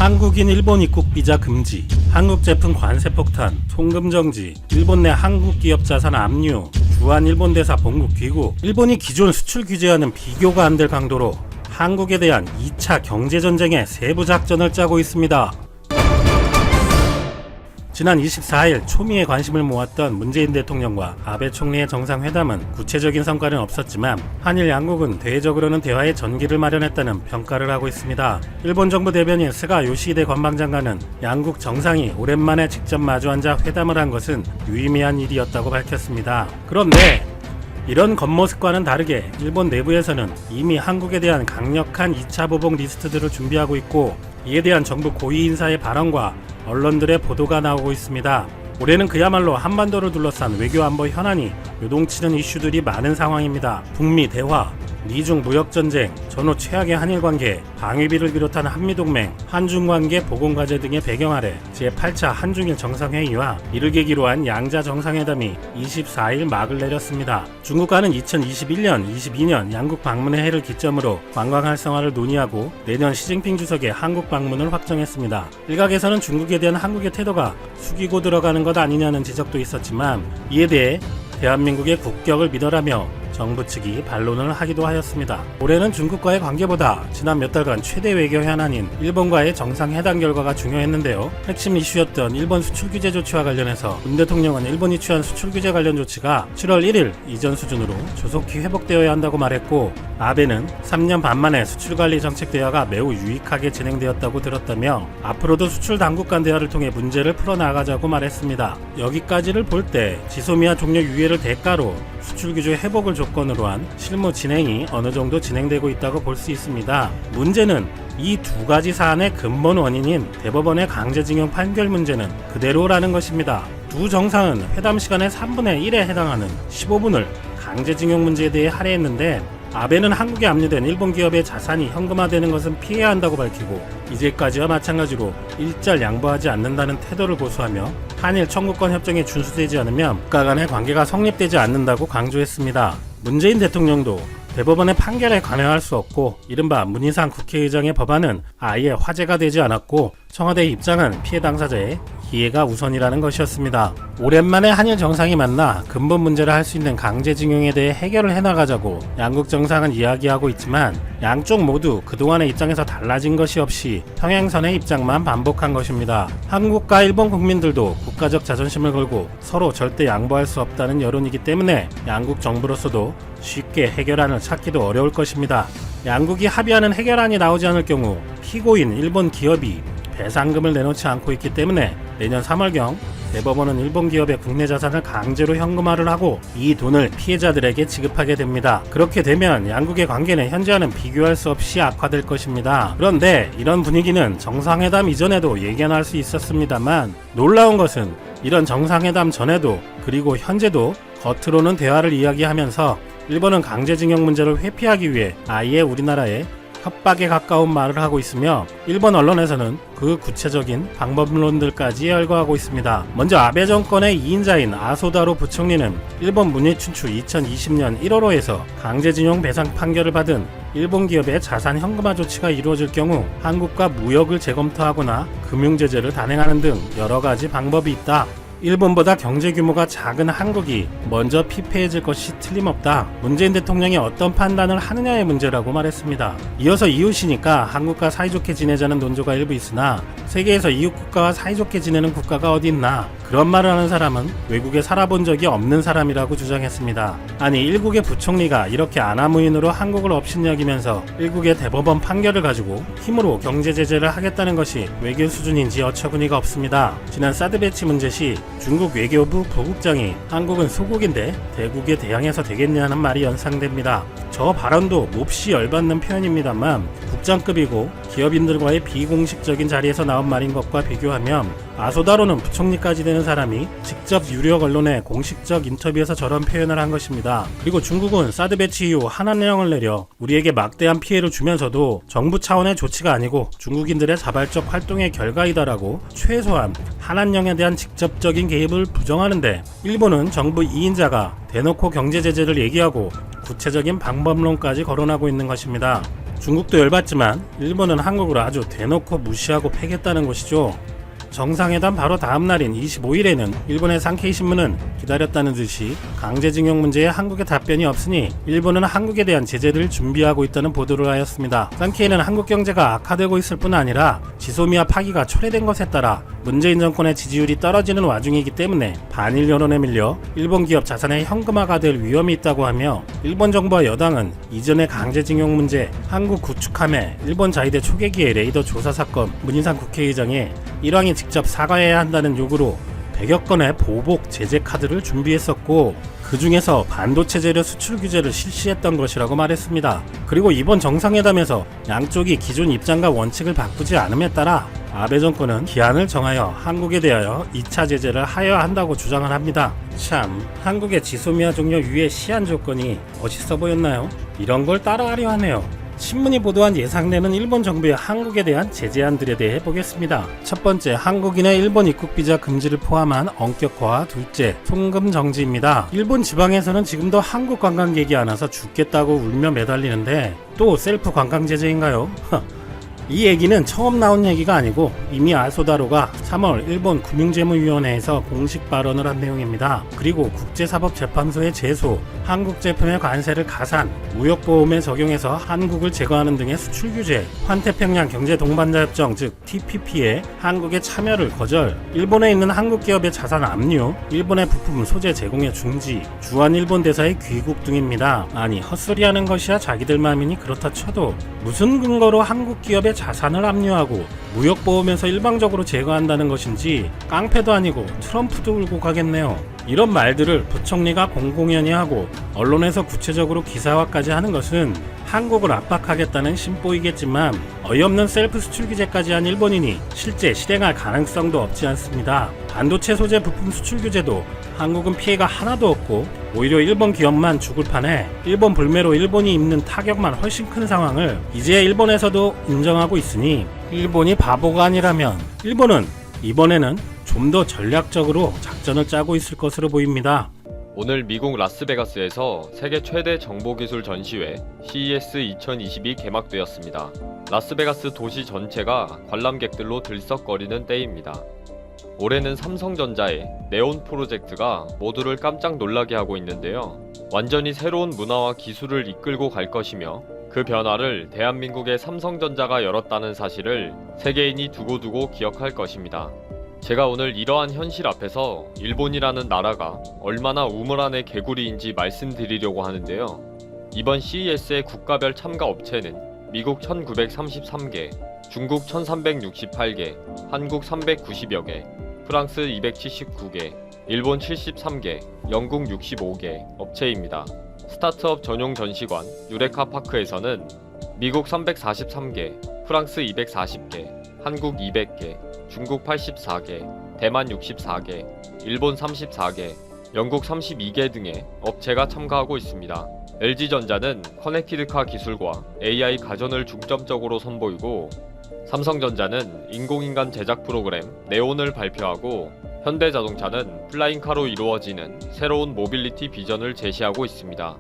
한국인 일본 입국 비자 금지, 한국 제품 관세 폭탄, 송금 정지, 일본 내 한국 기업 자산 압류, 주한 일본 대사 본국 귀국, 일본이 기존 수출 규제와는 비교가 안 될 강도로 한국에 대한 2차 경제전쟁의 세부 작전을 짜고 있습니다. 지난 24일 초미의 관심을 모았던 문재인 대통령과 아베 총리의 정상회담은 구체적인 성과는 없었지만 한일 양국은 대외적으로는 대화의 전기를 마련했다는 평가를 하고 있습니다. 일본 정부 대변인 스가 요시히데 관방장관은 양국 정상이 오랜만에 직접 마주 앉아 회담을 한 것은 유의미한 일이었다고 밝혔습니다. 그런데 이런 겉모습과는 다르게 일본 내부에서는 이미 한국에 대한 강력한 2차 보복 리스트들을 준비하고 있고, 이에 대한 정부 고위 인사의 발언과 언론들의 보도가 나오고 있습니다. 올해는 그야말로 한반도를 둘러싼 외교안보 현안이 요동치는 이슈들이 많은 상황입니다. 북미 대화, 미중 무역전쟁, 전후 최악의 한일관계, 방위비를 비롯한 한미동맹, 한중관계 보건과제 등의 배경 아래 제8차 한중일 정상회의와 이를 계기로 한 양자 정상회담이 24일 막을 내렸습니다. 중국과는 2021년, 22년 양국 방문의 해를 기점으로 관광 활성화를 논의하고 내년 시진핑 주석의 한국 방문을 확정했습니다. 일각에서는 중국에 대한 한국의 태도가 숙이고 들어가는 것 아니냐는 지적도 있었지만, 이에 대해 대한민국의 국격을 믿어라며 정부 측이 반론을 하기도 하였습니다. 올해는 중국과의 관계보다 지난 몇 달간 최대 외교 현안인 일본과의 정상회담 결과가 중요했는데요. 핵심 이슈였던 일본 수출 규제 조치와 관련해서 문 대통령은 일본이 취한 수출 규제 관련 조치가 7월 1일 이전 수준으로 조속히 회복되어야 한다고 말했고, 아베는 3년 반 만에 수출관리 정책 대화가 매우 유익하게 진행되었다고 들었다며 앞으로도 수출 당국 간 대화를 통해 문제를 풀어나가자고 말했습니다. 여기까지를 볼 때 지소미아 종료 유예를 대가로 수출 규제 회복을 조건으로 한 실무 진행이 어느 정도 진행되고 있다고 볼 수 있습니다. 문제는 이 두 가지 사안의 근본 원인인 대법원의 강제징용 판결 문제는 그대로라는 것입니다. 두 정상은 회담 시간의 3분의 1에 해당하는 15분을 강제징용 문제에 대해 할애했는데, 아베는 한국에 압류된 일본 기업의 자산이 현금화되는 것은 피해야 한다고 밝히고, 이제까지와 마찬가지로 일절 양보하지 않는다는 태도를 고수하며 한일 청구권 협정에 준수되지 않으면 국가 간의 관계가 성립되지 않는다고 강조했습니다. 문재인 대통령도 대법원의 판결에 관여할 수 없고, 이른바 문희상 국회의장의 법안은 아예 화제가 되지 않았고, 청와대의 입장은 피해 당사자의 이해가 우선이라는 것이었습니다. 오랜만에 한일 정상이 만나 근본 문제를 할 수 있는 강제징용에 대해 해결을 해나가자고 양국 정상은 이야기하고 있지만, 양쪽 모두 그동안의 입장에서 달라진 것이 없이 평행선의 입장만 반복한 것입니다. 한국과 일본 국민들도 국가적 자존심을 걸고 서로 절대 양보할 수 없다는 여론이기 때문에 양국 정부로서도 쉽게 해결안을 찾기도 어려울 것입니다. 양국이 합의하는 해결안이 나오지 않을 경우 피고인 일본 기업이 배상금을 내놓지 않고 있기 때문에 내년 3월경 대법원은 일본 기업의 국내 자산을 강제로 현금화를 하고 이 돈을 피해자들에게 지급하게 됩니다. 그렇게 되면 양국의 관계는 현재와는 비교할 수 없이 악화될 것입니다. 그런데 이런 분위기는 정상회담 이전에도 예견할 수 있었습니다만, 놀라운 것은 이런 정상회담 전에도 그리고 현재도 겉으로는 대화를 이야기하면서 일본은 강제징용 문제를 회피하기 위해 아예 우리나라에 협박에 가까운 말을 하고 있으며, 일본 언론에서는 그 구체적인 방법론들까지 열거하고 있습니다. 먼저 아베 정권의 2인자인 아소다로 부총리는 일본 문의춘추 2020년 1월호에서 강제징용 배상 판결을 받은 일본 기업의 자산 현금화 조치가 이루어질 경우 한국과 무역을 재검토하거나 금융제재를 단행하는 등 여러 가지 방법이 있다. 일본보다 경제 규모가 작은 한국이 먼저 피폐해질 것이 틀림없다. 문재인 대통령이 어떤 판단을 하느냐의 문제라고 말했습니다. 이어서 이웃이니까 한국과 사이좋게 지내자는 논조가 일부 있으나 세계에서 이웃 국가와 사이좋게 지내는 국가가 어디 있나? 그런 말을 하는 사람은 외국에 살아본 적이 없는 사람이라고 주장했습니다. 아니, 일국의 부총리가 이렇게 아나무인으로 한국을 업신여기면서 일국의 대법원 판결을 가지고 힘으로 경제 제재를 하겠다는 것이 외교 수준인지 어처구니가 없습니다. 지난 사드 배치 문제 시 중국 외교부 부국장이 한국은 소국인데 대국에 대항해서 되겠냐는 말이 연상됩니다. 저 발언도 몹시 열받는 표현입니다만, 국장급이고 기업인들과의 비공식적인 자리에서 나온 말인 것과 비교하면 아소다로는 부총리까지 되는 사람이 직접 유력 언론의 공식적 인터뷰에서 저런 표현을 한 것입니다. 그리고 중국은 사드 배치 이후 한한령을 내려 우리에게 막대한 피해를 주면서도 정부 차원의 조치가 아니고 중국인들의 자발적 활동의 결과이다라고 최소한 한한령에 대한 직접적인 개입을 부정하는데, 일본은 정부 2인자가 대놓고 경제 제재를 얘기하고 구체적인 방법론까지 거론하고 있는 것입니다. 중국도 열받지만 일본은 한국을 아주 대놓고 무시하고 패겠다는 것이죠. 정상회담 바로 다음 날인 25일에는 일본의 산케이 신문은 기다렸다는 듯이 강제징용 문제에 한국의 답변이 없으니 일본은 한국에 대한 제재를 준비하고 있다는 보도를 하였습니다. 산케이는 한국 경제가 악화되고 있을 뿐 아니라 지소미아 파기가 초래된 것에 따라 문재인 정권의 지지율이 떨어지는 와중이기 때문에 반일 여론에 밀려 일본 기업 자산의 현금화가 될 위험이 있다고 하며, 일본 정부와 여당은 이전의 강제징용 문제, 한국 구축함에 일본 자위대 초계기의 레이더 조사 사건, 문인상 국회의장이 일왕이 직접 사과해야 한다는 요구로 100여 건의 보복 제재 카드를 준비했었고, 그 중에서 반도체 재료 수출 규제를 실시했던 것이라고 말했습니다. 그리고 이번 정상회담에서 양쪽이 기존 입장과 원칙을 바꾸지 않음에 따라 아베 정권은 기한을 정하여 한국에 대하여 2차 제재를 하여야 한다고 주장을 합니다. 참, 한국의 지소미아 종료 유예 시한 조건이 멋있어 보였나요? 이런 걸 따라하려 하네요. 신문이 보도한 예상되는 일본 정부의 한국에 대한 제재안들에 대해 보겠습니다. 첫 번째, 한국인의 일본 입국 비자 금지를 포함한 엄격화. 둘째, 송금 정지입니다. 일본 지방에서는 지금도 한국 관광객이 안 와서 죽겠다고 울며 매달리는데 또 셀프 관광 제재인가요? 이 얘기는 처음 나온 얘기가 아니고 이미 아소다로가 3월 일본 금융재무위원회에서 공식 발언을 한 내용입니다. 그리고 국제사법재판소의 제소, 한국 제품의 관세를 가산, 무역보험에 적용해서 한국을 제거하는 등의 수출 규제, 환태평양 경제동반자협정 즉 TPP에 한국의 참여를 거절, 일본에 있는 한국 기업의 자산 압류, 일본의 부품 소재 제공의 중지, 주한 일본 대사의 귀국 등입니다. 아니, 헛소리하는 것이야 자기들 마음이니 그렇다 쳐도 무슨 근거로 한국 기업의 자산을 압류하고 무역보험에서 일방적으로 제거한다는 것인지 깡패도 아니고 트럼프도 울고 가겠네요. 이런 말들을 부총리가 공공연히 하고 언론에서 구체적으로 기사화까지 하는 것은 한국을 압박하겠다는 심보이겠지만 어이없는 셀프 수출 규제까지 한 일본인이 실제 실행할 가능성도 없지 않습니다. 반도체 소재 부품 수출 규제도 한국은 피해가 하나도 없고 오히려 일본 기업만 죽을 판에 일본 불매로 일본이 입는 타격만 훨씬 큰 상황을 이제 일본에서도 인정하고 있으니 일본이 바보가 아니라면 일본은 이번에는 좀 더 전략적으로 작전을 짜고 있을 것으로 보입니다. 오늘 미국 라스베가스에서 세계 최대 정보기술 전시회 CES 2022 개막되었습니다. 라스베가스 도시 전체가 관람객들로 들썩거리는 때입니다. 올해는 삼성전자의 네온 프로젝트가 모두를 깜짝 놀라게 하고 있는데요. 완전히 새로운 문화와 기술을 이끌고 갈 것이며 그 변화를 대한민국의 삼성전자가 열었다는 사실을 세계인이 두고두고 기억할 것입니다. 제가 오늘 이러한 현실 앞에서 일본이라는 나라가 얼마나 우물 안의 개구리인지 말씀드리려고 하는데요. 이번 CES의 국가별 참가 업체는 미국 1933개, 중국 1368개, 한국 390여 개, 프랑스 279개, 일본 73개, 영국 65개 업체입니다. 스타트업 전용 전시관 유레카 파크에서는 미국 343개, 프랑스 240개, 한국 200개, 중국 84개, 대만 64개, 일본 34개, 영국 32개 등의 업체가 참가하고 있습니다. LG전자는 커넥티드카 기술과 AI 가전을 중점적으로 선보이고, 삼성전자는 인공인간 제작 프로그램 네온을 발표하고, 현대자동차는 플라잉카로 이루어지는 새로운 모빌리티 비전을 제시하고 있습니다.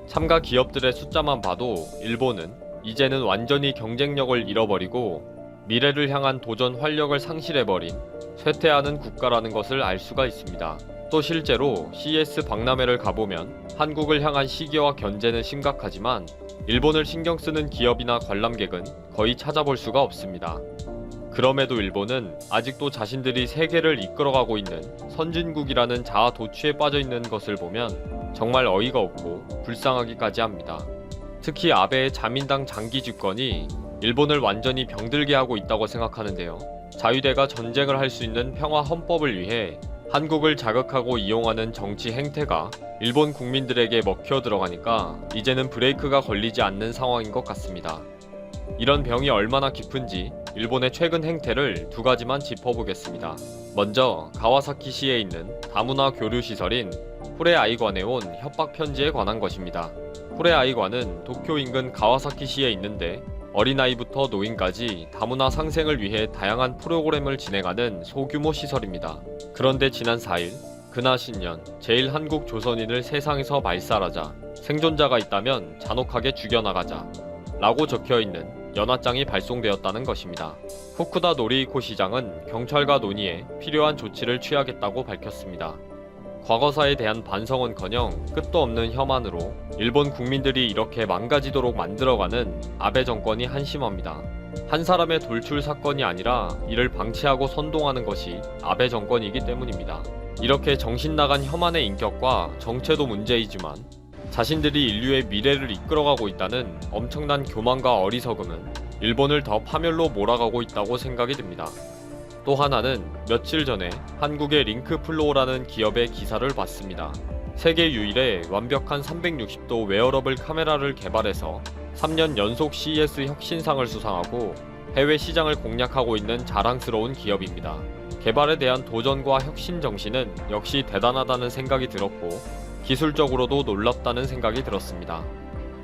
참가 기업들의 숫자만 봐도 일본은 이제는 완전히 경쟁력을 잃어버리고 미래를 향한 도전 활력을 상실해버린 쇠퇴하는 국가라는 것을 알 수가 있습니다. 또 실제로 CES 박람회를 가보면 한국을 향한 시기와 견제는 심각하지만 일본을 신경쓰는 기업이나 관람객은 거의 찾아볼 수가 없습니다. 그럼에도 일본은 아직도 자신들이 세계를 이끌어가고 있는 선진국이라는 자아 도취에 빠져있는 것을 보면 정말 어이가 없고 불쌍하기까지 합니다. 특히 아베의 자민당 장기 집권이 일본을 완전히 병들게 하고 있다고 생각하는데요. 자위대가 전쟁을 할 수 있는 평화 헌법을 위해 한국을 자극하고 이용하는 정치 행태가 일본 국민들에게 먹혀 들어가니까 이제는 브레이크가 걸리지 않는 상황인 것 같습니다. 이런 병이 얼마나 깊은지 일본의 최근 행태를 두 가지만 짚어보겠습니다. 먼저 가와사키시에 있는 다문화 교류시설인 후레아이관에 온 협박 편지에 관한 것입니다. 후레아이관은 도쿄 인근 가와사키시에 있는데 어린아이부터 노인까지 다문화 상생을 위해 다양한 프로그램을 진행하는 소규모 시설입니다. 그런데 지난 4일 근하신년 제1한국 조선인을 세상에서 말살하자, 생존자가 있다면 잔혹하게 죽여나가자, 라고 적혀있는 연하장이 발송되었다는 것입니다. 후쿠다 노리히코 시장은 경찰과 논의해 필요한 조치를 취하겠다고 밝혔습니다. 과거사에 대한 반성은커녕 끝도 없는 혐한으로 일본 국민들이 이렇게 망가지도록 만들어가는 아베 정권이 한심합니다. 한 사람의 돌출 사건이 아니라 이를 방치하고 선동하는 것이 아베 정권이기 때문입니다. 이렇게 정신나간 혐한의 인격과 정체도 문제이지만 자신들이 인류의 미래를 이끌어가고 있다는 엄청난 교만과 어리석음은 일본을 더 파멸로 몰아가고 있다고 생각이 듭니다. 또 하나는 며칠 전에 한국의 링크플로우라는 기업의 기사를 봤습니다. 세계 유일의 완벽한 360도 웨어러블 카메라를 개발해서 3년 연속 CES 혁신상을 수상하고 해외 시장을 공략하고 있는 자랑스러운 기업입니다. 개발에 대한 도전과 혁신 정신은 역시 대단하다는 생각이 들었고 기술적으로도 놀랍다는 생각이 들었습니다.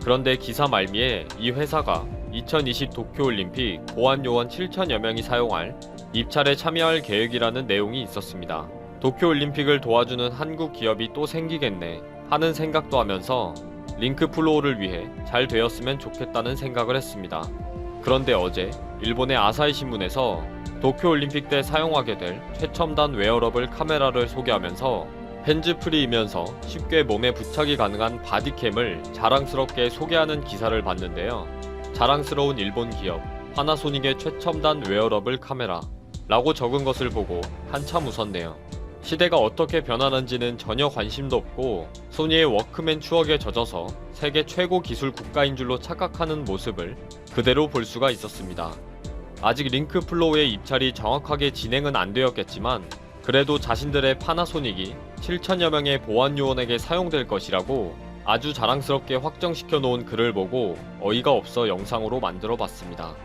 그런데 기사 말미에 이 회사가 2020 도쿄올림픽 보안 요원 7천여 명이 사용할 입찰에 참여할 계획이라는 내용이 있었습니다. 도쿄올림픽을 도와주는 한국 기업이 또 생기겠네 하는 생각도 하면서 링크플로우를 위해 잘 되었으면 좋겠다는 생각을 했습니다. 그런데 어제 일본의 아사히 신문에서 도쿄올림픽 때 사용하게 될 최첨단 웨어러블 카메라를 소개하면서 핸즈프리이면서 쉽게 몸에 부착이 가능한 바디캠을 자랑스럽게 소개하는 기사를 봤는데요. 자랑스러운 일본 기업 파나소닉의 최첨단 웨어러블 카메라 라고 적은 것을 보고 한참 웃었네요. 시대가 어떻게 변하는지는 전혀 관심도 없고 소니의 워크맨 추억에 젖어서 세계 최고 기술 국가인 줄로 착각하는 모습을 그대로 볼 수가 있었습니다. 아직 링크플로우의 입찰이 정확하게 진행은 안 되었겠지만 그래도 자신들의 파나소닉이 7천여 명의 보안 요원에게 사용될 것이라고 아주 자랑스럽게 확정시켜 놓은 글을 보고 어이가 없어 영상으로 만들어 봤습니다.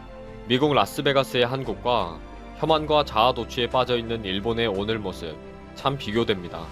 미국 라스베가스의 한국과 혐한과 자아도취에 빠져있는 일본의 오늘 모습 참 비교됩니다.